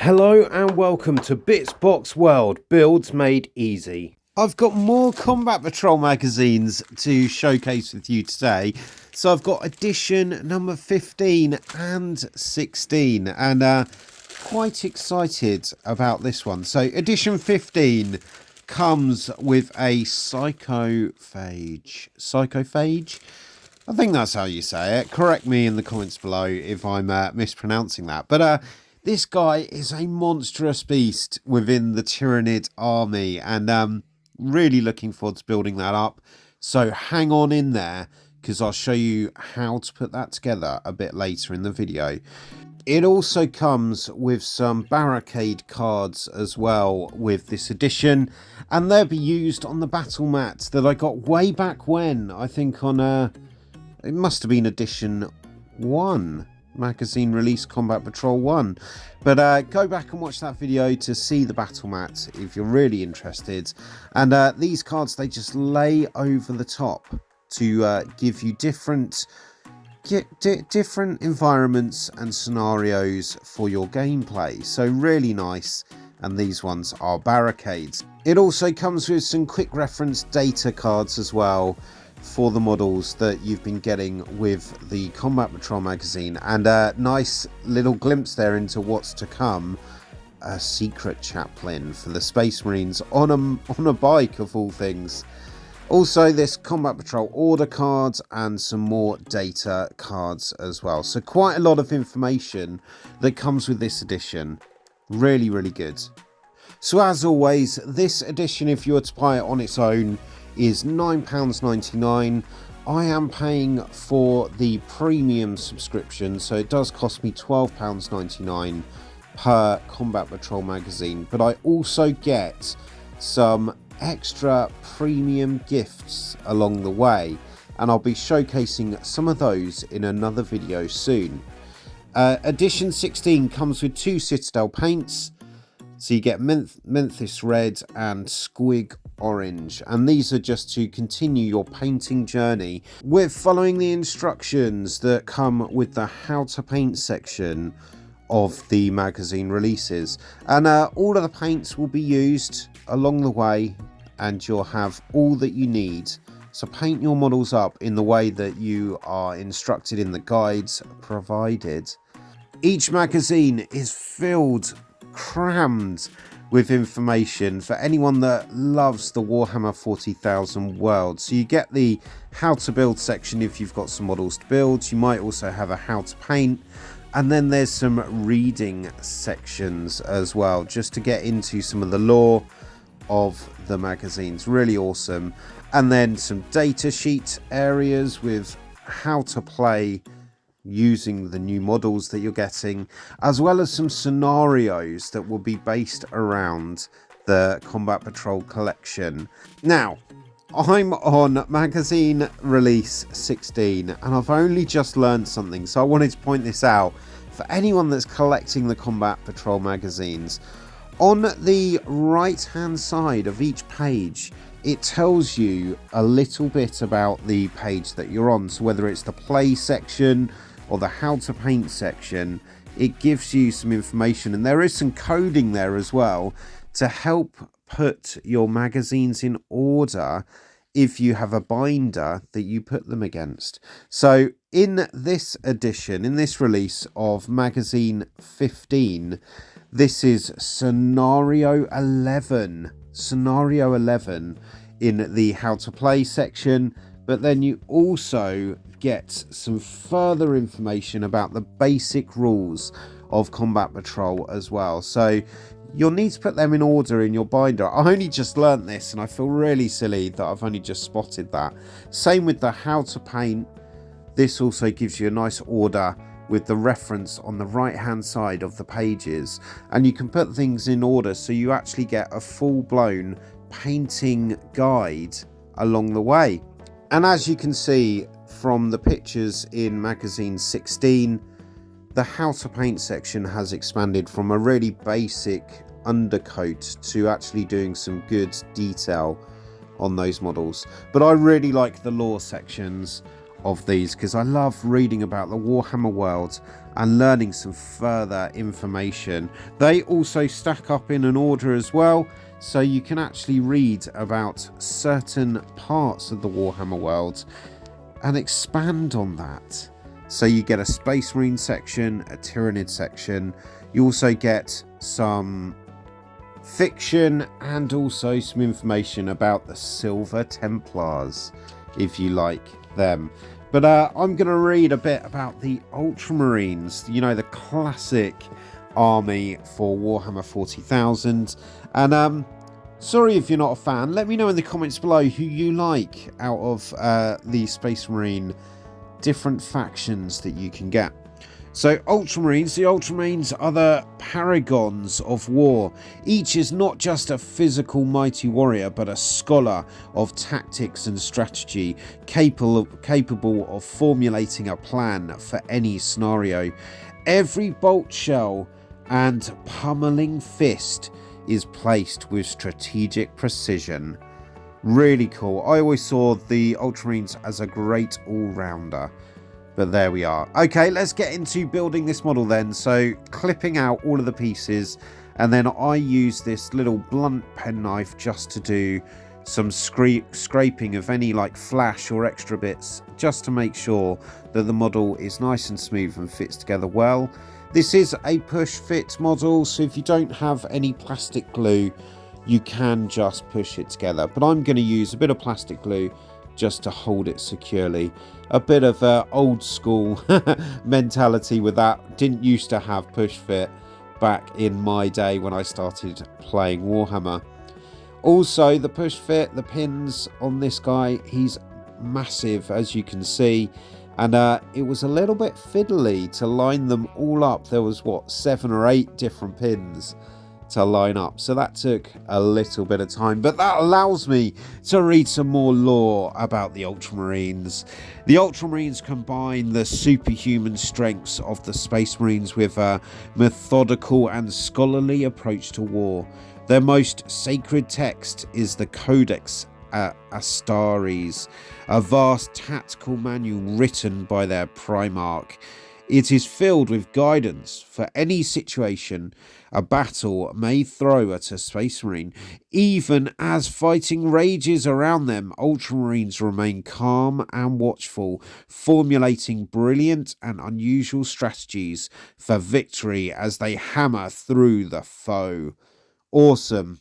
Hello and welcome to Bits Box World, builds made easy. I've got more Combat Patrol magazines to showcase with you today. So I've got edition number 15 and 16 and quite excited about this one. So edition 15 comes with a Psychophage. Psychophage? I think that's how you say it. Correct me in the comments below if I'm mispronouncing that. But this guy is a monstrous beast within the Tyranid army, and really looking forward to building that up. So hang on in there, because I'll show you how to put that together a bit later in the video. It also comes with some barricade cards as well with this edition, and they'll be used on the battle mats that I got way back when, I think on it must have been edition 1. Magazine release Combat Patrol 1, but go back and watch that video to see the battle mat if you're really interested. And these cards, they just lay over the top to give you different environments and scenarios for your gameplay, so really nice. And these ones are barricades. It also comes with some quick reference data cards as well for the models that you've been getting with the Combat Patrol magazine, and a nice little glimpse there into what's to come. A secret chaplain for the Space Marines on a bike, of all things. Also this Combat Patrol order cards and some more data cards as well. So quite a lot of information that comes with this edition. Really, really good. So as always, this edition, if you were to buy it on its own, is £9.99. I am paying for the premium subscription, so it does cost me £12.99 per Combat Patrol magazine, but I also get some extra premium gifts along the way, and I'll be showcasing some of those in another video soon. Edition 16 comes with 2 Citadel paints. So you get Memphis Red and Squig Orange, and these are just to continue your painting journey with following the instructions that come with the how to paint section of the magazine releases. And all of the paints will be used along the way, and you'll have all that you need. So paint your models up in the way that you are instructed in the guides provided. Each magazine is crammed with information for anyone that loves the Warhammer 40,000 world. So you get the how to build section if you've got some models to build. You might also have a how to paint, and then there's some reading sections as well, just to get into some of the lore of the magazines. Really awesome. And then some data sheet areas with how to play using the new models that you're getting, as well as some scenarios that will be based around the Combat Patrol collection. Now, I'm on magazine release 16, and I've only just learned something, so I wanted to point this out for anyone that's collecting the Combat Patrol magazines. On the right hand side of each page, it tells you a little bit about the page that you're on. So whether it's the play section or the how to paint section, it gives you some information, and there is some coding there as well to help put your magazines in order if you have a binder that you put them against. So in this edition, in this release of magazine 15, this is scenario 11 in the how to play section, but then you also get some further information about the basic rules of Combat Patrol as well. So you'll need to put them in order in your binder. I only just learnt this, and I feel really silly that I've only just spotted that. Same with the how to paint. This also gives you a nice order with the reference on the right hand side of the pages, and you can put things in order so you actually get a full-blown painting guide along the way. And as you can see from the pictures in magazine 16, the how to paint section has expanded from a really basic undercoat to actually doing some good detail on those models. But I really like the lore sections. of these because I love reading about the Warhammer world and learning some further information. They also stack up in an order as well, so you can actually read about certain parts of the Warhammer world and expand on that. So you get a Space Marine section, a Tyranid section, you also get some fiction and also some information about the Silver Templars if you like them. But I'm going to read a bit about the Ultramarines, you know, the classic army for Warhammer 40,000. And sorry if you're not a fan, let me know in the comments below who you like out of the Space Marine different factions that you can get. So Ultramarines, the Ultramarines are the paragons of war. Each is not just a physical mighty warrior, but a scholar of tactics and strategy, capable of formulating a plan for any scenario. Every bolt shell and pummeling fist is placed with strategic precision. Really cool. I always saw the Ultramarines as a great all-rounder. But there we are. Okay, let's get into building this model then. So clipping out all of the pieces, and then I use this little blunt penknife just to do some scraping of any like flash or extra bits, just to make sure that the model is nice and smooth and fits together well. This is a push fit model, so if you don't have any plastic glue, you can just push it together. But I'm going to use a bit of plastic glue just to hold it securely. A bit of old school mentality with that. Didn't used to have push fit back in my day when I started playing Warhammer. Also the push fit, the pins on this guy, he's massive as you can see, and it was a little bit fiddly to line them all up. There was what, 7 or 8 different pins to line up, so that took a little bit of time, but that allows me to read some more lore about the Ultramarines. The Ultramarines combine the superhuman strengths of the Space Marines with a methodical and scholarly approach to war. Their most sacred text is the Codex Astaris, a vast tactical manual written by their Primarch. It is filled with guidance for any situation a battle may throw at a Space Marine. Even as fighting rages around them, Ultramarines remain calm and watchful, formulating brilliant and unusual strategies for victory as they hammer through the foe. Awesome.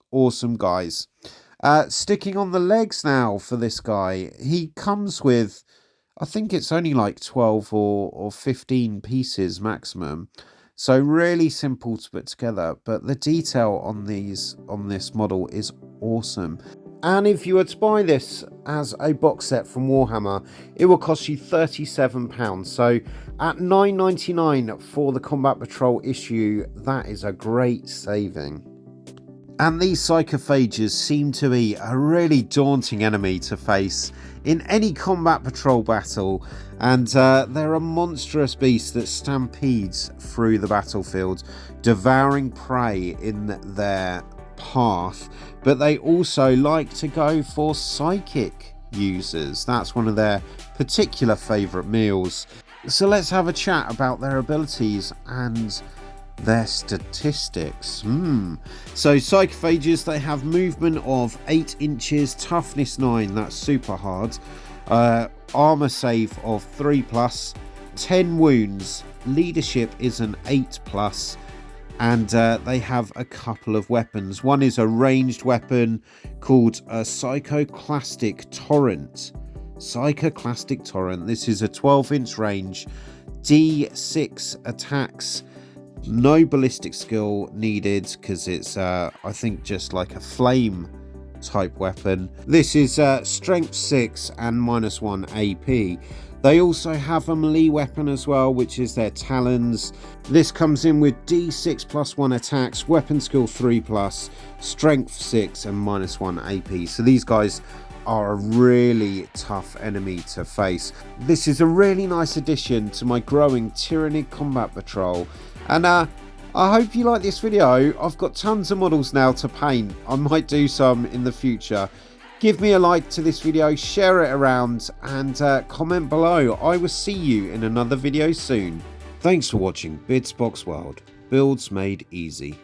Awesome, guys. Sticking on the legs now for this guy. He comes with, I think it's only like 12 or 15 pieces maximum. So really simple to put together, but the detail on this model is awesome. And if you were to buy this as a box set from Warhammer, it will cost you £37. So at $9.99 for the Combat Patrol issue, that is a great saving. And these Psychophages seem to be a really daunting enemy to face in any Combat Patrol battle, and they're a monstrous beast that stampedes through the battlefield, devouring prey in their path, but they also like to go for psychic users. That's one of their particular favourite meals. So let's have a chat about their abilities and their statistics. So Psychophages, they have movement of 8 inches, toughness 9, that's super hard, armor save of 3+, 10 wounds, leadership is an 8+, and they have a couple of weapons. One is a ranged weapon called a Psychoclastic Torrent. This is a 12-inch range, D6 attacks. No ballistic skill needed because it's I think just like a flame type weapon. This is strength 6 and -1 AP. They also have a melee weapon as well, which is their talons. This comes in with D6 +1 attacks, weapon skill 3+, strength 6 and -1 AP. So these guys are a really tough enemy to face. This is a really nice addition to my growing Tyranid Combat Patrol. And I hope you like this video. I've got tons of models now to paint. I might do some in the future. Give me a like to this video, share it around, and comment below. I will see you in another video soon. Thanks for watching Bitsbox World, builds made easy.